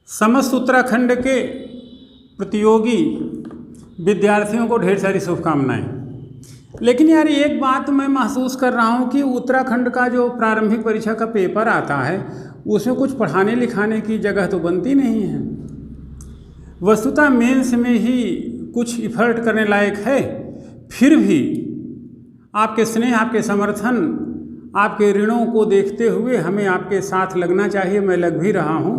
समस्त उत्तराखंड के प्रतियोगी विद्यार्थियों को ढेर सारी शुभकामनाएं। लेकिन यार एक बात मैं महसूस कर रहा हूँ कि उत्तराखंड का जो प्रारंभिक परीक्षा का पेपर आता है उसमें कुछ पढ़ाने लिखाने की जगह तो बनती नहीं है। वस्तुतः मेंस में ही कुछ इफर्ट करने लायक है, फिर भी आपके स्नेह, आपके समर्थन, आपके ऋणों को देखते हुए हमें आपके साथ लगना चाहिए। मैं लग भी रहा हूँ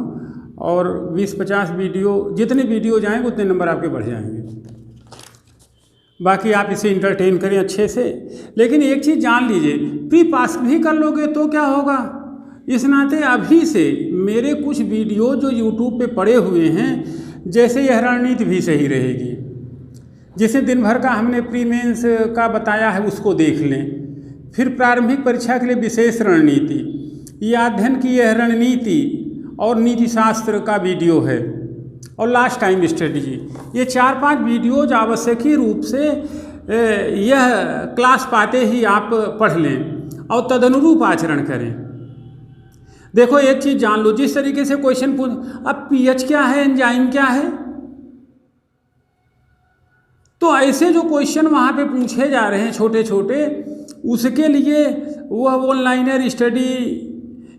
और 20-50 वीडियो, जितने वीडियो जाएंगे उतने नंबर आपके बढ़ जाएंगे। बाकी आप इसे इंटरटेन करें अच्छे से। लेकिन एक चीज़ जान लीजिए, प्री पास भी कर लोगे तो क्या होगा। इस नाते अभी से मेरे कुछ वीडियो जो यूट्यूब पे पड़े हुए हैं, जैसे यह रणनीति भी सही रहेगी, जिसे दिन भर का हमने प्री मेंस का बताया है उसको देख लें। फिर प्रारंभिक परीक्षा के लिए विशेष रणनीति, यह अध्ययन की यह रणनीति और नीति शास्त्र का वीडियो है, और लास्ट टाइम स्ट्रेटजी। ये 4-5 वीडियोज आवश्यकीय रूप से यह क्लास पाते ही आप पढ़ लें और तदनुरूप आचरण करें। देखो एक चीज़ जान लो, जिस तरीके से क्वेश्चन पूछ, अब पीएच क्या है, एंजाइम क्या है, तो ऐसे जो क्वेश्चन वहाँ पे पूछे जा रहे हैं छोटे छोटे, उसके लिए वह ऑनलाइनर स्टडी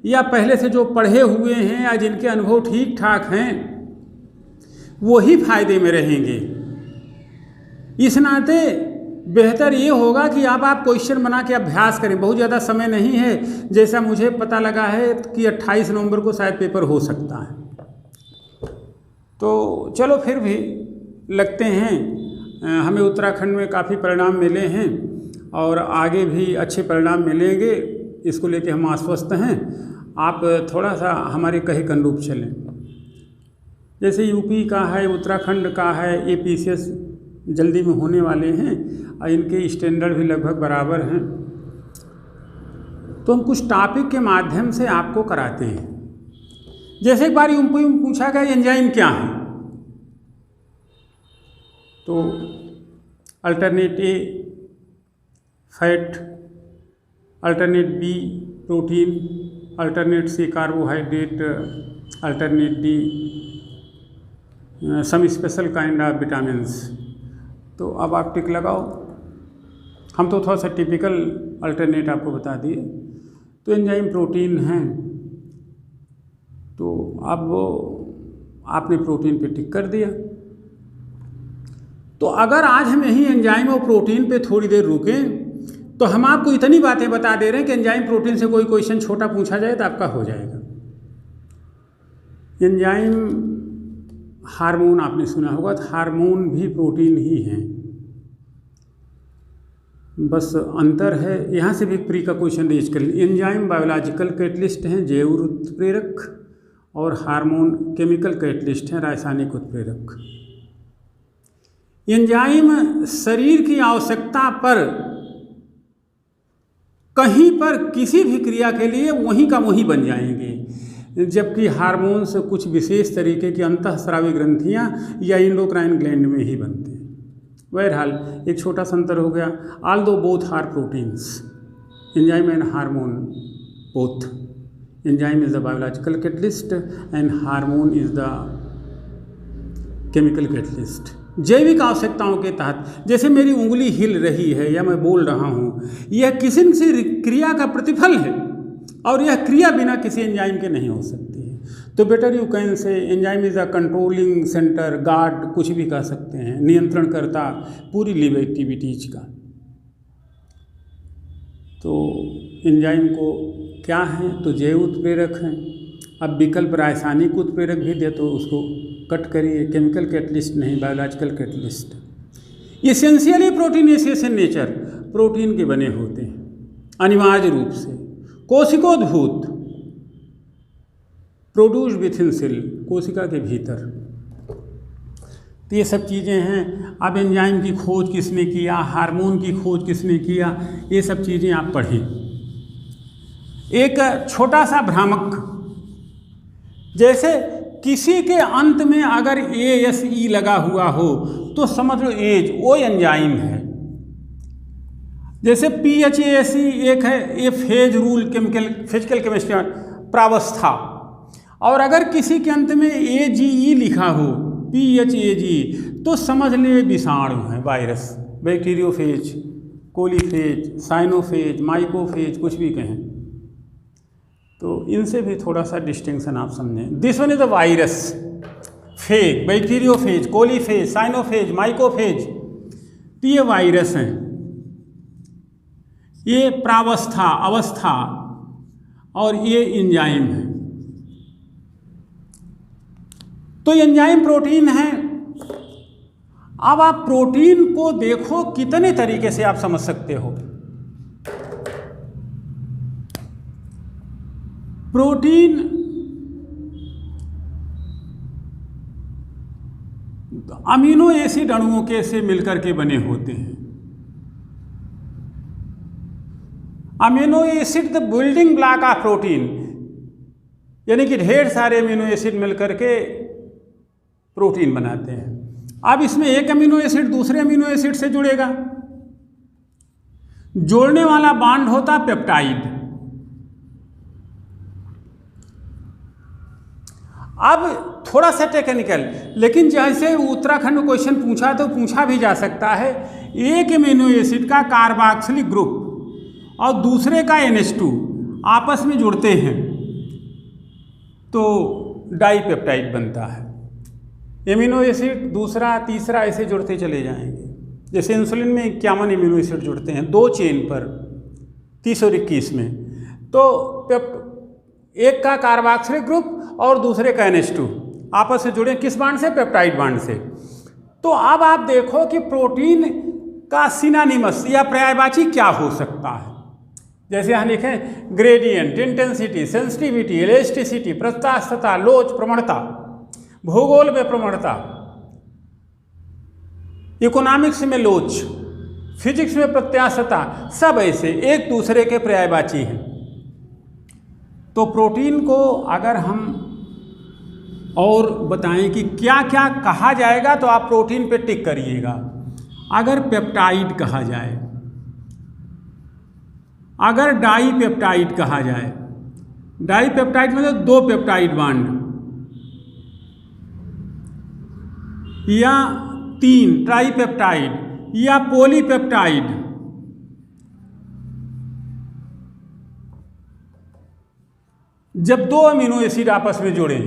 या पहले से जो पढ़े हुए हैं या जिनके अनुभव ठीक ठाक हैं वही फायदे में रहेंगे। इस नाते बेहतर ये होगा कि आप क्वेश्चन बना के अभ्यास करें। बहुत ज़्यादा समय नहीं है, जैसा मुझे पता लगा है कि 28 नवंबर को शायद पेपर हो सकता है। तो चलो फिर भी लगते हैं हमें उत्तराखंड में काफ़ी परिणाम मिले हैं और आगे भी अच्छे परिणाम मिलेंगे, इसको लेके हम आश्वस्त हैं। आप थोड़ा सा हमारे कहे के अनुरूप चलें। जैसे यूपी का है, उत्तराखंड का है, एपीसीएस जल्दी में होने वाले हैं और इनके स्टैंडर्ड भी लगभग बराबर हैं। तो हम कुछ टॉपिक के माध्यम से आपको कराते हैं। जैसे एक बार यूपी में पूछा गया एंजाइम क्या है, तो alternate A fat, alternate B protein, alternate C carbohydrate, alternate D some special kind of vitamins. तो अब आप टिक लगाओ। हम तो थोड़ा सा टिपिकल अल्टरनेट आपको बता दिए। तो एंजाइम प्रोटीन हैं, तो अब वो आपने प्रोटीन पे टिक कर दिया। तो अगर आज हम यही एंजाइम और प्रोटीन पे थोड़ी देर रुकें तो हम आपको इतनी बातें बता दे रहे हैं कि एंजाइम प्रोटीन से कोई क्वेश्चन छोटा पूछा जाए तो आपका हो जाएगा। एंजाइम हार्मोन आपने सुना होगा, तो हार्मोन भी प्रोटीन ही हैं, बस अंतर है। यहाँ से भी प्री का क्वेश्चन रेज कर लें। एंजाइम बायोलॉजिकल कैटलिस्ट हैं, जैव उत्प्रेरक, और हार्मोन केमिकल कैटलिस्ट हैं, रासायनिक उत्प्रेरक। एंजाइम शरीर की आवश्यकता पर कहीं पर किसी भी क्रिया के लिए वहीं का वहीं बन जाएंगे, जबकि हार्मोन्स कुछ विशेष तरीके की अंतःस्रावी ग्रंथियां या इंडोक्राइन ग्लैंड में ही बनते हैं। बहरहाल एक छोटा सा अंतर हो गया। Although both are proteins, enzyme and hormone both. Enzyme is the biological catalyst and hormone is the chemical catalyst. जैविक आवश्यकताओं के तहत, जैसे मेरी उंगली हिल रही है या मैं बोल रहा हूँ, यह किसी न किसी क्रिया का प्रतिफल है और यह क्रिया बिना किसी एंजाइम के नहीं हो सकती है। तो better you can say enzyme is a controlling centre, guard, कुछ भी कह सकते हैं, नियंत्रण करता पूरी लिव एक्टिविटीज का। तो एंजाइम को क्या है, तो जैव उत्प्रेरक हैं। अब विकल्प रासायनिक उत्प्रेरक भी दे तो उसको कट करिए, केमिकल कैटलिस्ट नहीं, biological catalyst. Essentially proteinaceous in nature, protein के बने होते हैं अनिवार्य रूप से, कोशिकोद्भूत, प्रोड्यूस विथ इन सेल, कोशिका के भीतर। तो ये सब चीज़ें हैं। अब एंजाइम की खोज किसने किया, हार्मोन की खोज किसने किया, ये सब चीज़ें आप पढ़ें। एक छोटा सा भ्रामक, जैसे किसी के अंत में अगर ASE लगा हुआ हो तो समझ लो एज, वो एंजाइम है। जैसे PHASE एक है, ये phase rule chemical physical chemistry प्रावस्था, और अगर किसी के अंत में AGE लिखा हो, PHAGE, तो समझ ले विषाणु है, वायरस, बैक्टीरियोफेज, कोलीफेज, साइनोफेज, माइकोफेज, कुछ भी कहें। तो इनसे भी थोड़ा सा डिस्टिंक्शन आप समझें। This one is the virus, phage, bacteriophage, coliphage, cyanophage, mycophage, तो ये वायरस हैं। ये प्रावस्था, अवस्था, और ये एंजाइम है। तो एंजाइम प्रोटीन है। अब आप प्रोटीन को देखो कितने तरीके से आप समझ सकते हो। प्रोटीन अमीनो एसिड अणुओं के से मिलकर के बने होते हैं। Amino acid the building block of protein, यानी कि ढेर सारे अमीनो एसिड मिलकर के प्रोटीन बनाते हैं। अब इसमें एक अमीनो एसिड दूसरे अमीनो एसिड से जुड़ेगा, जोड़ने वाला बॉन्ड होता पेप्टाइड। अब थोड़ा सा टेक्निकल, लेकिन जैसे उत्तराखंड में क्वेश्चन पूछा तो पूछा भी जा सकता है। एक अमीनो एसिड का कार्बोक्सिलिक ग्रुप और दूसरे का NH2 आपस में जुड़ते हैं तो डाइपेप्टाइड बनता है। एमिनो एसिड दूसरा तीसरा ऐसे जुड़ते चले जाएंगे। जैसे इंसुलिन में 51 एमिनो एसिड जुड़ते हैं 2 चेन पर 30 और 21 में, तो एक का कार्बोक्सिलिक ग्रुप और दूसरे का NH2 आपस में जुड़े किस बांड से? पेप्टाइड बांड से। तो अब आप देखो कि प्रोटीन का सिनोनिमस या पर्यायवाची क्या हो सकता है। जैसे यहाँ लिखें ग्रेडियंट, इंटेंसिटी, सेंसिटिविटी, इलास्टिसिटी, प्रत्यास्थता, लोच, प्रवणता, भूगोल में प्रवणता, इकोनॉमिक्स में लोच, फिजिक्स में प्रत्यास्थता, सब ऐसे एक दूसरे के पर्यायवाची हैं। तो प्रोटीन को अगर हम और बताएं कि क्या क्या कहा जाएगा तो आप प्रोटीन पे टिक करिएगा। अगर पेप्टाइड कहा जाए, अगर डाइपेप्टाइड कहा जाए, डाइपेप्टाइड मतलब 2 पेप्टाइड बांड या 3 ट्राइपेप्टाइड या पॉलीपेप्टाइड, जब 2 अमीनो एसिड आपस में जुड़े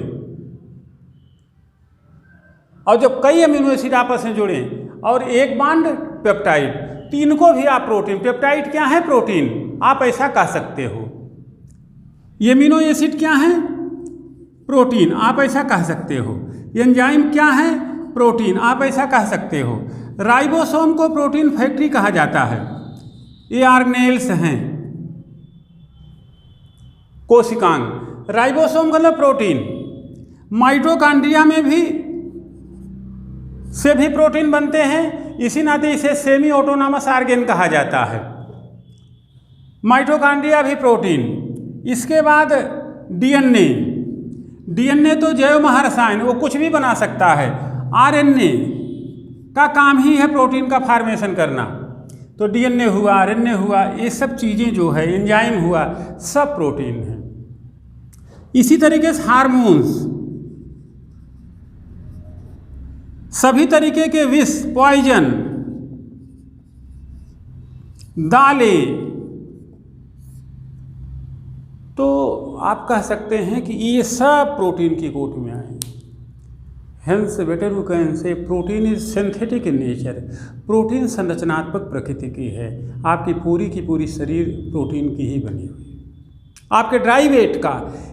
और जब कई अमीनो एसिड आपस में जुड़े और एक बांड पेप्टाइड, तीन को भी आप प्रोटीन, पेप्टाइड क्या है? प्रोटीन, आप ऐसा कह सकते हो। ये अमीनो एसिड क्या है? प्रोटीन, आप ऐसा कह सकते हो। एंजाइम क्या है? प्रोटीन, आप ऐसा कह सकते हो। राइबोसोम को प्रोटीन फैक्ट्री कहा जाता है। ये ऑर्गेनेल्स हैं, कोशिकांग। राइबोसोम मतलब प्रोटीन। माइटोकॉन्ड्रिया में भी से भी प्रोटीन बनते हैं, इसी नाते इसे सेमी ऑटोनॉमस ऑर्गेन कहा जाता है। माइटोकॉन्ड्रिया भी प्रोटीन। इसके बाद डीएनए, डीएनए तो जैव महारसायन, वो कुछ भी बना सकता है। आरएनए का काम ही है प्रोटीन का फॉर्मेशन करना, तो डीएनए हुआ, आरएनए हुआ, ये सब चीज़ें जो है, एंजाइम हुआ, सब प्रोटीन है। इसी तरीके से हार्मोन्स, सभी तरीके के विष, पॉइजन, दालें, तो आप कह सकते हैं कि ये सब प्रोटीन की कोट में आए। Hence better you can say protein is synthetic in nature. Protein संरचनात्मक प्रकृति की है। आपकी पूरी शरीर प्रोटीन की ही बनी हुई है। आपके ड्राई वेट का,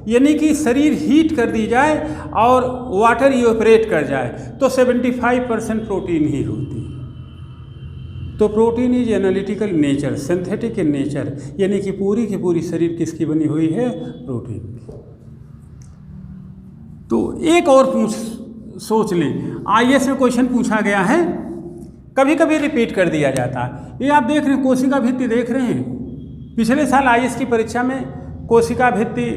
यानी कि शरीर हीट कर दी जाए और वाटर इवेपोरेट कर जाए तो 75% प्रोटीन ही होती है। तो protein is analytical nature, synthetic in nature, यानी कि पूरी शरीर किसकी बनी हुई है? प्रोटीन की। तो एक और सोच लें, आईएएस में क्वेश्चन पूछा गया है, कभी कभी रिपीट कर दिया जाता है। ये आप देख रहे हैं, कोशिका भित्ति देख रहे हैं। पिछले साल आईएएस की परीक्षा में कोशिका भित्ति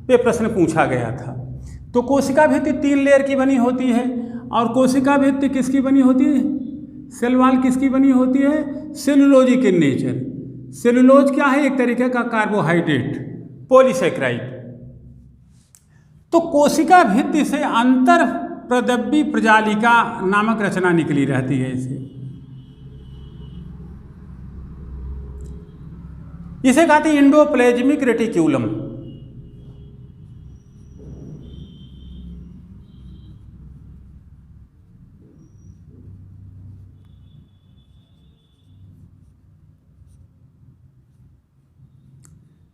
पे प्रश्न पूछा गया था। तो कोशिका भित्ति 3 लेयर की बनी होती है और कोशिका भित्ति किसकी बनी होती है? सेल वॉल किसकी बनी होती है? Cellulosic in nature. सेलुलोज क्या है? एक तरीके का कार्बोहाइड्रेट, पॉलीसेकेराइड। तो तो कोशिका भित्ति से अंतर प्रद्रव्य प्रजालिका नामक रचना निकली रहती है। इसे कहते हैं एंडोप्लाज्मिक रेटिक्यूलम।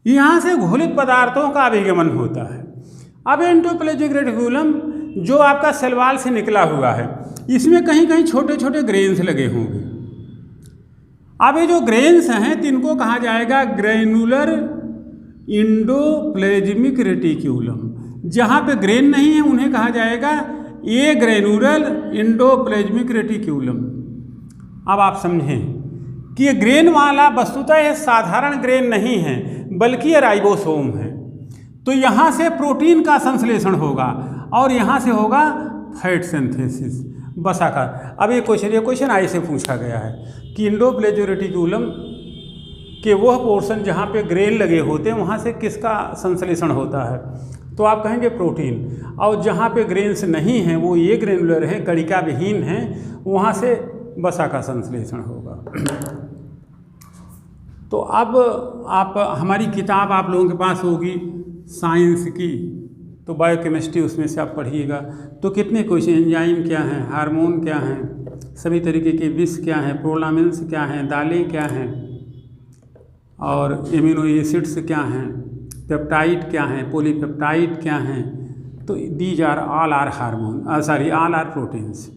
यहां से घोलित पदार्थों का अभिगमन होता है। अब एंडोप्लाज्मिक रेटिक्यूलम जो आपका सेलवाल से निकला हुआ है, इसमें कहीं कहीं छोटे छोटे ग्रेन्स लगे होंगे। अब ये जो ग्रेन्स हैं तिनको कहा जाएगा ग्रेनुलर एंडोप्लाज्मिक रेटिक्यूलम। जहाँ पे ग्रेन नहीं है उन्हें कहा जाएगा ए ग्रेनुलर एंडोप्लाज्मिक रेटिक्यूलम। अब आप समझें कि ये ग्रेन वाला वस्तुतः ये साधारण ग्रेन नहीं है, बल्कि ये राइबोसोम है। तो यहाँ से प्रोटीन का संश्लेषण होगा और यहाँ से होगा फैट सिंथेसिस, बस आकार। अब ये क्वेश्चन आई से पूछा गया है कि एंडोप्लाज्मिक रेटिक्यूलम के वह पोर्शन जहाँ पे ग्रेन लगे होते हैं वहाँ से किसका संश्लेषण होता है, तो आप कहेंगे प्रोटीन। और जहाँ पे ग्रेन्स नहीं हैं वो ये ग्रेनुलर हैं, कणिका विहीन हैं, वहाँ से वसा का संश्लेषण होगा। तो अब आप हमारी किताब आप लोगों के पास होगी साइंस की, तो बायोकेमिस्ट्री उसमें से आप पढ़िएगा। तो कितने क्वेश्चन, एंजाइम क्या हैं, हार्मोन क्या हैं, सभी तरीके के विष क्या हैं, प्रोलामिन्स क्या हैं, दालें क्या हैं, और एमिनो एसिड्स क्या हैं, पेप्टाइड क्या हैं, पॉलीपेप्टाइड क्या हैं। तो these are all are hormone, all are proteins.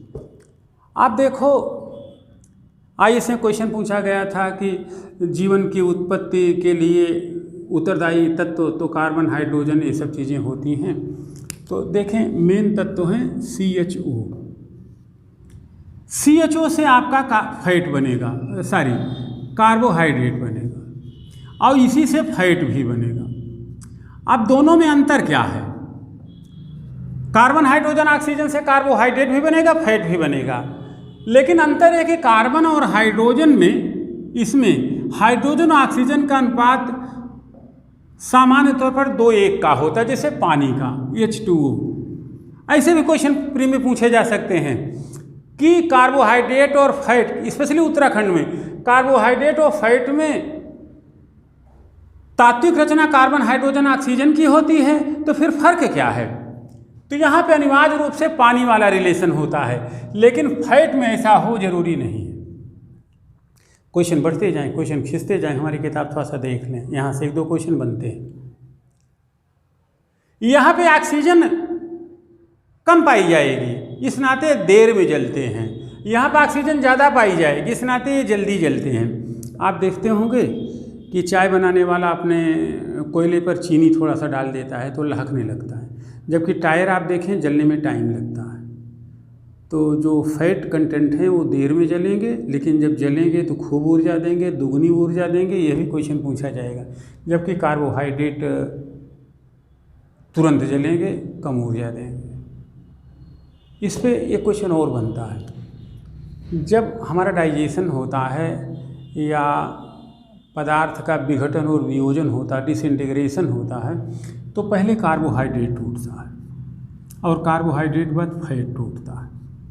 आप देखो आईएएस में क्वेश्चन पूछा गया था कि जीवन की उत्पत्ति के लिए उत्तरदायी तत्व तो कार्बन, हाइड्रोजन, ये सब चीज़ें होती हैं। तो देखें मेन तत्व हैं CHO। CHO से आपका फैट बनेगा, कार्बोहाइड्रेट बनेगा और इसी से फैट भी बनेगा। अब दोनों में अंतर क्या है? कार्बन, हाइड्रोजन, ऑक्सीजन से कार्बोहाइड्रेट भी बनेगा, फैट भी बनेगा। लेकिन अंतर है कि कार्बन और हाइड्रोजन में, इसमें हाइड्रोजन और ऑक्सीजन का अनुपात सामान्य तौर पर 2:1 का होता है, जैसे पानी का H2O। ऐसे भी क्वेश्चन प्री में पूछे जा सकते हैं कि कार्बोहाइड्रेट और फैट, स्पेशली उत्तराखंड में कार्बोहाइड्रेट और फैट में तात्विक रचना कार्बन, हाइड्रोजन, ऑक्सीजन की होती है, तो फिर फर्क क्या है? तो यहाँ पे अनिवार्य रूप से पानी वाला रिलेशन होता है, लेकिन फैट में ऐसा हो जरूरी नहीं है। क्वेश्चन बढ़ते जाएं, क्वेश्चन खींचते जाएं, हमारी किताब थोड़ा सा देख लें, यहाँ से 1-2 क्वेश्चन बनते हैं। यहाँ पे ऑक्सीजन कम पाई जाएगी, इस नाते देर में जलते हैं। यहाँ पर ऑक्सीजन ज़्यादा पाई जाएगी, इस नाते ये जल्दी जलते हैं। आप देखते होंगे कि चाय बनाने वाला अपने कोयले पर चीनी थोड़ा सा डाल देता है तो लहकने लगता है, जबकि टायर आप देखें जलने में टाइम लगता है। तो जो फैट कंटेंट हैं वो देर में जलेंगे, लेकिन जब जलेंगे तो खूब ऊर्जा देंगे, दुगनी ऊर्जा देंगे, यह भी क्वेश्चन पूछा जाएगा। जबकि कार्बोहाइड्रेट तुरंत जलेंगे, कम ऊर्जा देंगे। इस पे एक क्वेश्चन और बनता है, जब हमारा डाइजेशन होता है या पदार्थ का विघटन और वियोजन होता है, डिसइंटीग्रेशन होता है, तो पहले कार्बोहाइड्रेट टूटता है और कार्बोहाइड्रेट बाद फैट टूटता है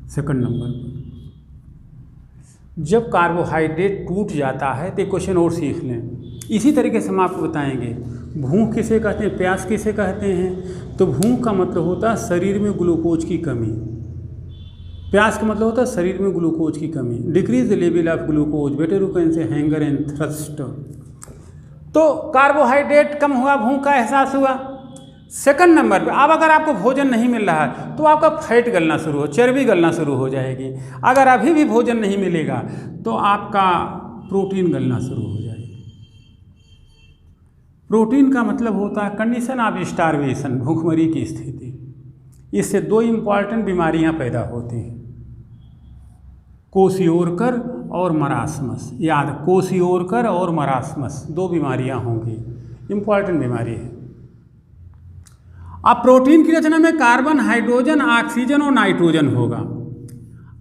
सेकंड नंबर पर। जब कार्बोहाइड्रेट टूट जाता है तो क्वेश्चन और सीख लें। इसी तरीके से हम आपको बताएंगे भूख किसे कहते हैं, प्यास किसे कहते हैं। तो भूख का मतलब होता है शरीर में ग्लूकोज की कमी, प्यास का मतलब होता है शरीर में ग्लूकोज की कमी। Decrease the level of glucose, better you can say hanger and thrust. तो कार्बोहाइड्रेट कम हुआ, भूख का एहसास हुआ। सेकंड नंबर पे अब अगर आपको भोजन नहीं मिल रहा है तो आपका फैट गलना शुरू हो, चर्बी गलना शुरू हो जाएगी। अगर अभी भी भोजन नहीं मिलेगा तो आपका प्रोटीन गलना शुरू हो जाएगी। प्रोटीन का मतलब होता है कंडीशन ऑफ स्टारवेशन, भूखमरी की स्थिति। इससे 2 इम्पॉर्टेंट बीमारियां पैदा होती हैं, कोशियोरकर और मरासमस। याद, कोशियोरकर और मरासमस 2 बीमारियां होंगी, इम्पॉर्टेंट बीमारी है। अब प्रोटीन की रचना में कार्बन, हाइड्रोजन, ऑक्सीजन और नाइट्रोजन होगा।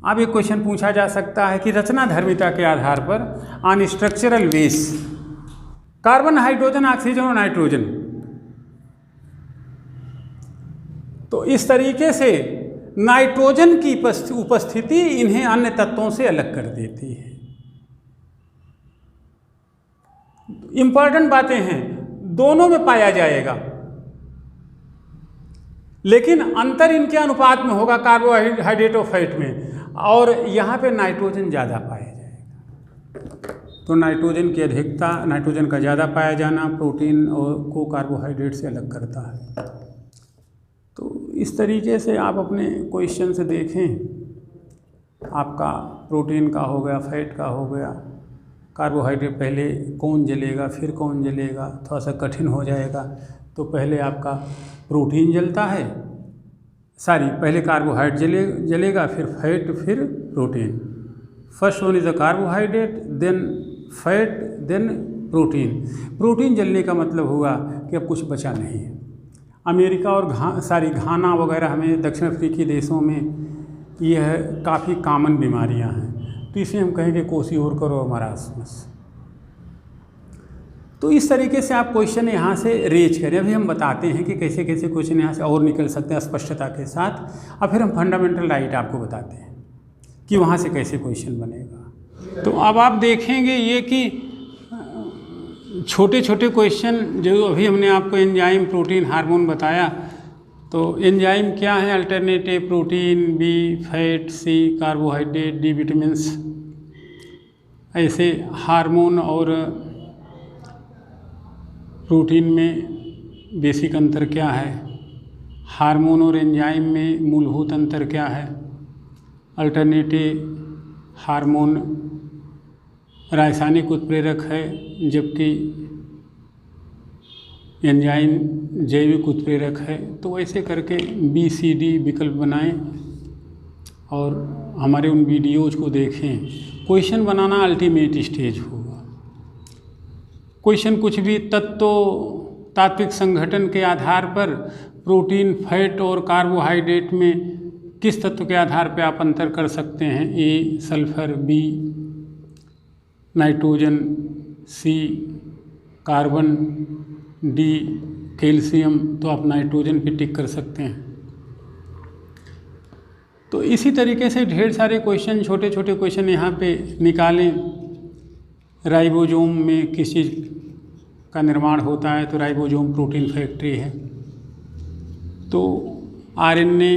अब एक क्वेश्चन पूछा जा सकता है कि रचना धर्मिता के आधार पर on structural base carbon, hydrogen, oxygen और नाइट्रोजन तो इस तरीके से नाइट्रोजन की उपस्थिति इन्हें अन्य तत्वों से अलग कर देती है। इंपॉर्टेंट बातें हैं, दोनों में पाया जाएगा, लेकिन अंतर इनके अनुपात में होगा कार्बोहाइड्रेट और फैट में, और यहाँ पे नाइट्रोजन ज़्यादा पाया जाएगा। तो नाइट्रोजन की अधिकता, नाइट्रोजन का ज़्यादा पाया जाना प्रोटीन को कार्बोहाइड्रेट से अलग करता है। तो इस तरीके से आप अपने क्वेश्चन से देखें, आपका प्रोटीन का हो गया, फैट का हो गया, कार्बोहाइड्रेट पहले कौन जलेगा फिर कौन जलेगा, थोड़ा सा कठिन हो जाएगा। तो पहले आपका प्रोटीन जलता है, पहले कार्बोहाइड्रेट जलेगा, फिर फैट, फिर protein. First one is the carbohydrate, then fat, then protein. Protein जलने का मतलब हुआ कि अब कुछ बचा नहीं है। अमेरिका और घाना वगैरह हमें दक्षिण अफ्रीकी देशों में यह काफ़ी कॉमन बीमारियां हैं, तो इसे हम कहेंगे कोशियोरकर और मरासमस। तो इस तरीके से आप क्वेश्चन यहाँ से रेज करें। अभी हम बताते हैं कि कैसे कैसे क्वेश्चन यहाँ से और निकल सकते हैं स्पष्टता के साथ, और फिर हम फंडामेंटल राइट आपको बताते हैं कि वहाँ से कैसे क्वेश्चन बनेगा। तो अब आप देखेंगे ये कि छोटे छोटे क्वेश्चन जो अभी हमने आपको एंजाइम, प्रोटीन, हार्मोन बताया, तो एंजाइम क्या है? Alternative protein, B fat, C carbohydrate, D vitamins. ऐसे हार्मोन और प्रोटीन में बेसिक अंतर क्या है? हार्मोन और एंजाइम में मूलभूत अंतर क्या है? अल्टरनेटिव हार्मोन रासायनिक उत्प्रेरक है, जबकि एंजाइम जैविक उत्प्रेरक है। तो ऐसे करके BCD विकल्प बनाएं और हमारे उन वीडियोज़ को देखें। क्वेश्चन बनाना अल्टीमेट स्टेज होगा। क्वेश्चन कुछ भी तात्विक संगठन के आधार पर प्रोटीन, फैट और कार्बोहाइड्रेट में किस तत्व के आधार पर आप अंतर कर सकते हैं? A sulphur, B nitrogen, C carbon, D calcium, तो आप नाइट्रोजन पे टिक कर सकते हैं। तो इसी तरीके से ढेर सारे क्वेश्चन, छोटे छोटे क्वेश्चन यहाँ पे निकालें। राइबोसोम में किस चीज़ का निर्माण होता है? तो राइबोसोम प्रोटीन फैक्ट्री है। तो RNA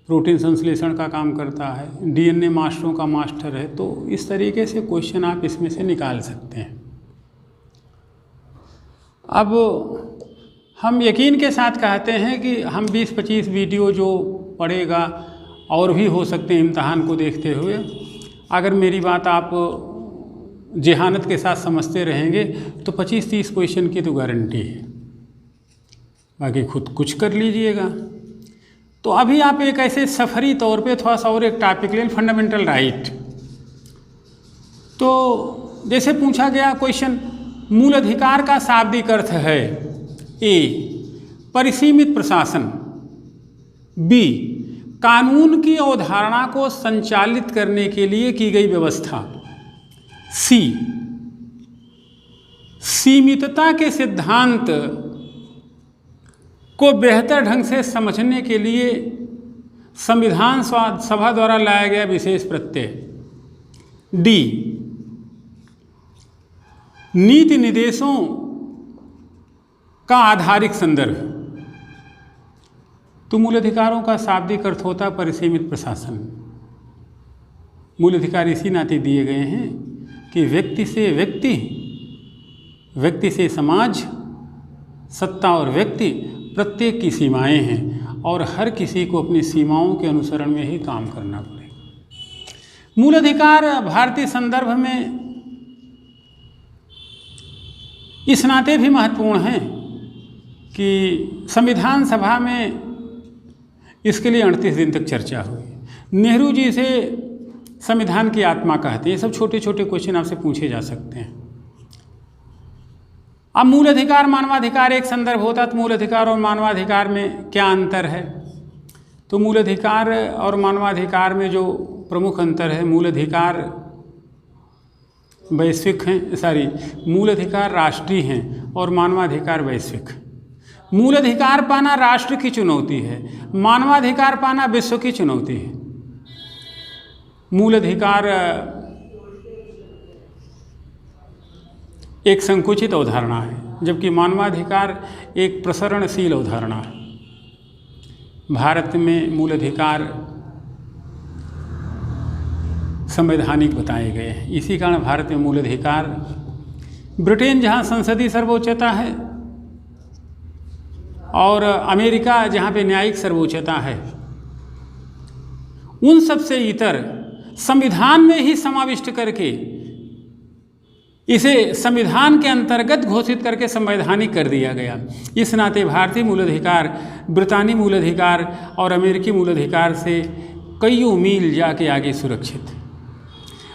प्रोटीन संश्लेषण का काम करता है, DNA मास्टरों का मास्टर है। तो इस तरीके से क्वेश्चन आप इसमें से निकाल सकते हैं। अब हम यकीन के साथ कहते हैं कि हम 20-25 वीडियो जो पढ़ेगा, और भी हो सकते हैं इम्तहान को देखते हुए, अगर मेरी बात आप जेहानत के साथ समझते रहेंगे तो 25-30 क्वेश्चन की तो गारंटी है। बाकी खुद कुछ कर लीजिएगा। तो अभी आप एक ऐसे सफरी तौर पे थोड़ा सा और एक टॉपिक लें, फंडामेंटल राइट। तो जैसे पूछा गया क्वेश्चन, मूल अधिकार का शाब्दिक अर्थ है A परिसीमित प्रशासन, B कानून की अवधारणा को संचालित करने के लिए की गई व्यवस्था, C सीमितता के सिद्धांत को बेहतर ढंग से समझने के लिए संविधान सभा द्वारा लाया गया विशेष प्रत्यय, D नीति निर्देशों का आधारिक संदर्भ। तो मूल अधिकारों का शाब्दिक अर्थ होता है परिसीमित प्रशासन। मूल अधिकार इसी नाते दिए गए हैं कि व्यक्ति से व्यक्ति, व्यक्ति से समाज, सत्ता और व्यक्ति प्रत्येक की सीमाएं हैं और हर किसी को अपनी सीमाओं के अनुसरण में ही काम करना पड़ेगा। मूल अधिकार भारतीय संदर्भ में इस नाते भी महत्वपूर्ण है कि संविधान सभा में इसके लिए 38 दिन तक चर्चा हुई। नेहरू जी से संविधान की आत्मा कहते हैं। ये सब छोटे छोटे क्वेश्चन आपसे पूछे जा सकते हैं। अब मूल अधिकार मानवाधिकार एक संदर्भ होता, तो मूल अधिकार और मानवाधिकार में क्या अंतर है? तो मूल अधिकार और मानवाधिकार में जो प्रमुख अंतर है, मूल अधिकार वैश्विक हैं, मूल अधिकार राष्ट्रीय हैं और मानवाधिकार वैश्विक। मूल अधिकार पाना राष्ट्र की चुनौती है, मानवाधिकार पाना विश्व की चुनौती है। मूल अधिकार एक संकुचित अवधारणा है, जबकि मानवाधिकार एक प्रसरणशील अवधारणा है। भारत में मूल अधिकार संवैधानिक बताए गए हैं। इसी कारण भारत में मूल अधिकार, ब्रिटेन जहाँ संसदीय सर्वोच्चता है और अमेरिका जहाँ पे न्यायिक सर्वोच्चता है, उन सबसे इतर संविधान में ही समाविष्ट करके इसे संविधान के अंतर्गत घोषित करके संवैधानिक कर दिया गया। इस नाते भारतीय मूल अधिकार ब्रितानी मूल अधिकार और अमेरिकी मूल अधिकार से कईयों मील जाके आगे सुरक्षित है।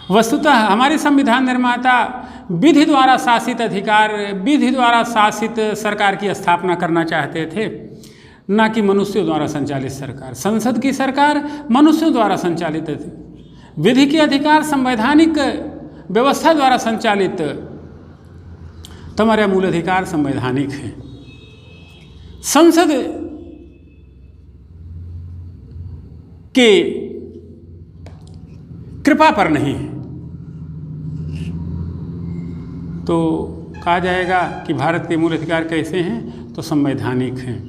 वस्तुतः हमारे संविधान निर्माता विधि द्वारा शासित अधिकार, विधि द्वारा शासित सरकार की स्थापना करना चाहते थे, न कि मनुष्यों द्वारा संचालित सरकार। संसद की सरकार मनुष्यों द्वारा संचालित थी, विधि के अधिकार संवैधानिक व्यवस्था द्वारा संचालित। तो हमारे मूल अधिकार संवैधानिक है। संसद के कृपा पर नहीं है। तो कहा जाएगा कि भारत के मूल अधिकार कैसे हैं, तो संवैधानिक हैं।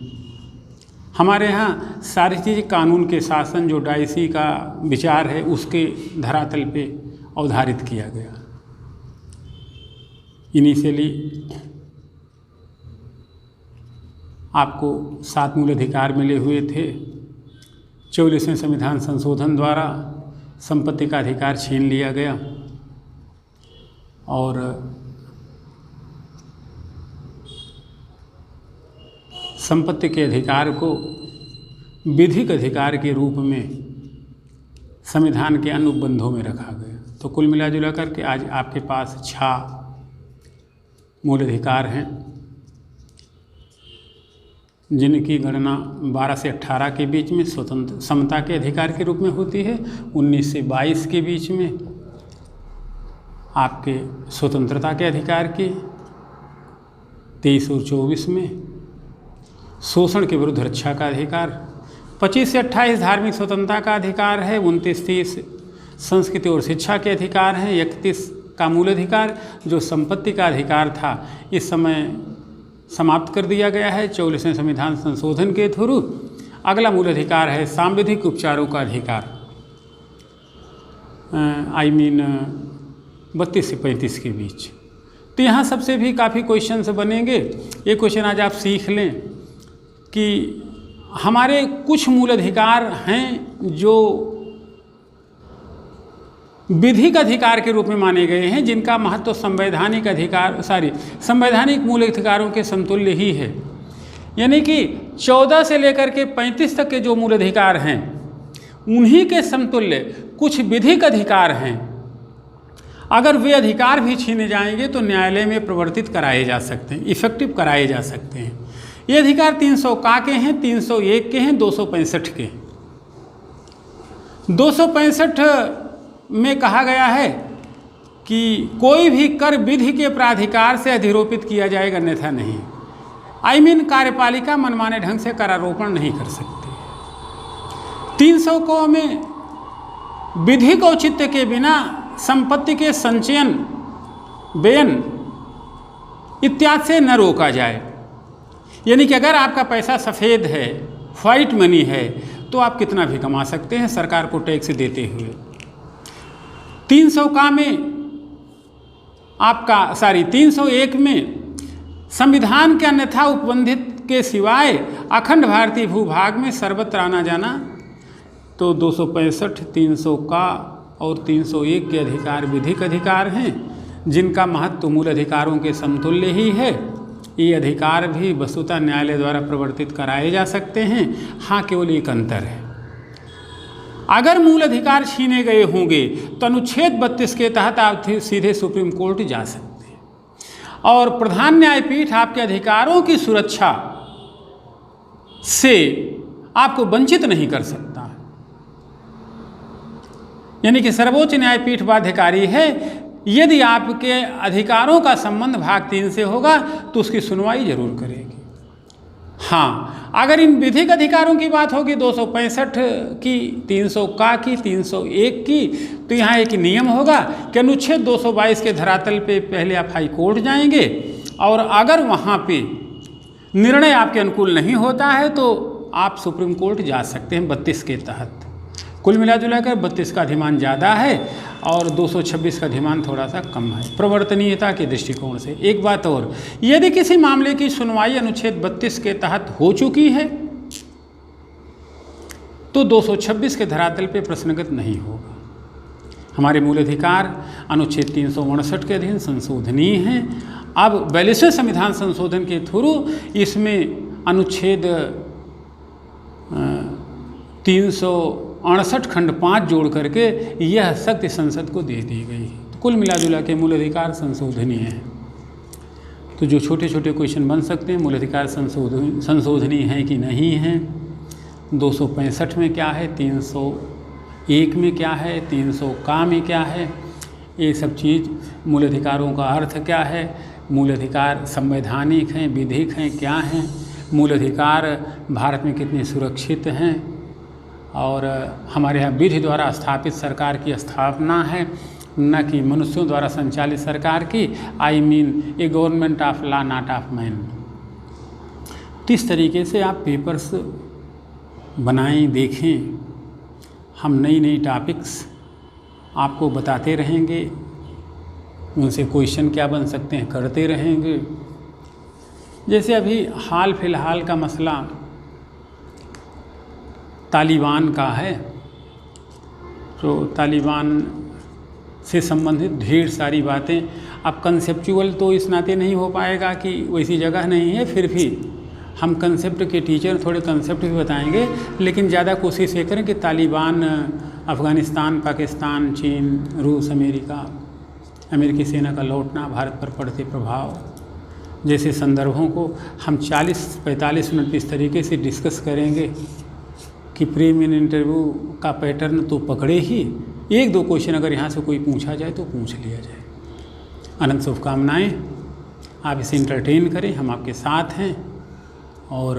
हमारे यहाँ सारी चीज़ कानून के शासन, जो डायसी का विचार है, उसके धरातल पे अवधारित किया गया। इनिशियली आपको 7 मूल अधिकार मिले हुए थे। 44वें संविधान संशोधन द्वारा संपत्ति का अधिकार छीन लिया गया और संपत्ति के अधिकार को विधिक अधिकार के रूप में संविधान के अन्य उपबंधों में रखा गया। तो कुल मिला जुला करके आज आपके पास 6 मूल अधिकार हैं, जिनकी गणना 12 से 18 के बीच में स्वतंत्र समता के अधिकार के रूप में होती है, 19 से 22 के बीच में आपके स्वतंत्रता के अधिकार की, 23 और 24 में शोषण के विरुद्ध रक्षा का अधिकार, 25 से 28 धार्मिक स्वतंत्रता का अधिकार है, 29-30 संस्कृति और शिक्षा के अधिकार हैं, 31 का मूल अधिकार जो संपत्ति का अधिकार था इस समय समाप्त कर दिया गया है 44वें संविधान संशोधन के थ्रू। अगला मूल अधिकार है सांविधिक उपचारों का अधिकार, 32 से 35 के बीच। तो यहाँ सबसे भी काफ़ी क्वेश्चंस बनेंगे। एक क्वेश्चन आज आप सीख लें कि हमारे कुछ मूल अधिकार हैं जो विधिक अधिकार के रूप में माने गए हैं, जिनका महत्व संवैधानिक मूल अधिकारों के समतुल्य ही है। यानी कि 14 से लेकर के 35 तक के जो मूल अधिकार हैं उन्हीं के समतुल्य कुछ विधिक अधिकार हैं। अगर वे अधिकार भी छीने जाएंगे तो न्यायालय में प्रवर्तित कराए जा सकते हैं, इफेक्टिव कराए जा सकते हैं। ये अधिकार 300 का के हैं, 301 के हैं, 265 के हैं। 265 में कहा गया है कि कोई भी कर विधि के प्राधिकार से अधिरोपित किया जाएगा, अन्यथा नहीं। कार्यपालिका मनमाने ढंग से करारोपण नहीं कर सकती। 300 को में विधिक औचित्य के बिना संपत्ति के संचयन, व्ययन इत्यादि से न रोका जाए। यानी कि अगर आपका पैसा सफ़ेद है, वाइट मनी है, तो आप कितना भी कमा सकते हैं सरकार को टैक्स देते हुए। 301 में संविधान के अन्यथा उपबंधित के सिवाय अखंड भारतीय भूभाग में सर्वत्र आना जाना, तो 265, 300 का और 301 के अधिकार विधिक अधिकार हैं, जिनका महत्व मूल अधिकारों के समतुल्य ही है। ये अधिकार भी वस्तुतः न्यायालय द्वारा प्रवर्तित कराए जा सकते हैं। हाँ, केवल एक अंतर है, अगर मूल अधिकार छीने गए होंगे तो अनुच्छेद 32 के तहत आप सीधे सुप्रीम कोर्ट जा सकते हैं और प्रधान न्यायपीठ आपके अधिकारों की सुरक्षा से आपको वंचित नहीं कर सकता। यानी कि सर्वोच्च न्यायपीठ बाध्यकारी है। यदि आपके अधिकारों का संबंध भाग 3 से होगा तो उसकी सुनवाई जरूर करेगी। हाँ, अगर इन विधिक अधिकारों की बात होगी 265 की, 300 का की, 301 की, तो यहाँ एक नियम होगा कि अनुच्छेद 222 के धरातल पे पहले आप हाई कोर्ट जाएंगे और अगर वहाँ पे निर्णय आपके अनुकूल नहीं होता है तो आप सुप्रीम कोर्ट जा सकते हैं 32 के तहत। कुल मिला जुला कर 32 का अधिमान ज़्यादा है और 226 का अधिमान थोड़ा सा कम है प्रवर्तनीयता के दृष्टिकोण से। एक बात और, यदि किसी मामले की सुनवाई अनुच्छेद 32 के तहत हो चुकी है तो 226 के धरातल पे प्रश्नगत नहीं होगा। हमारे मूल अधिकार अनुच्छेद 359 के अधीन संशोधनीय हैं। अब 42वें संविधान संशोधन के थ्रू इसमें अनुच्छेद 368 खंड 5 जोड़ करके यह शक्ति संसद को दे दी गई है। तो कुल मिला जुला के मूल अधिकार संशोधनीय हैं। तो जो छोटे छोटे क्वेश्चन बन सकते हैं, मूल अधिकार संशोधनीय हैं कि नहीं हैं, 265 में क्या है, 301 में क्या है, 300 का में क्या है, ये सब चीज़ मूल अधिकारों का अर्थ क्या है, मूल अधिकार संवैधानिक हैं, विधिक हैं, क्या हैं, मूल अधिकार भारत में कितने सुरक्षित हैं, और हमारे यहाँ विधि द्वारा स्थापित सरकार की स्थापना है, न कि मनुष्यों द्वारा संचालित सरकार की। I mean A government of law not of man. तो इस तरीके से आप पेपर्स बनाएं, देखें। हम नई नई टॉपिक्स आपको बताते रहेंगे, उनसे क्वेश्चन क्या बन सकते हैं करते रहेंगे। जैसे अभी हाल फिलहाल का मसला तालिबान का है, तो तालिबान से संबंधित ढेर सारी बातें, अब कंसेप्चुअल तो इस नाते नहीं हो पाएगा कि वैसी जगह नहीं है, फिर भी हम कंसेप्ट के टीचर थोड़े कंसेप्ट भी बताएंगे, लेकिन ज़्यादा कोशिश ये करें कि तालिबान, अफ़गानिस्तान, पाकिस्तान, चीन, रूस, अमेरिकी सेना का लौटना, भारत पर पड़ते प्रभाव जैसे संदर्भों को हम 40-45 मिनट इस तरीके से डिस्कस करेंगे कि प्री मेन इंटरव्यू का पैटर्न तो पकड़े ही, एक दो क्वेश्चन अगर यहाँ से कोई पूछा जाए तो पूछ लिया जाए। अनंत शुभकामनाएँ, आप इसे इंटरटेन करें, हम आपके साथ हैं और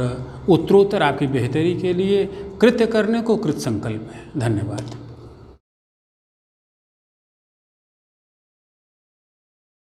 उत्तरोत्तर आपकी बेहतरी के लिए कृत्य करने को कृत संकल्प है। धन्यवाद।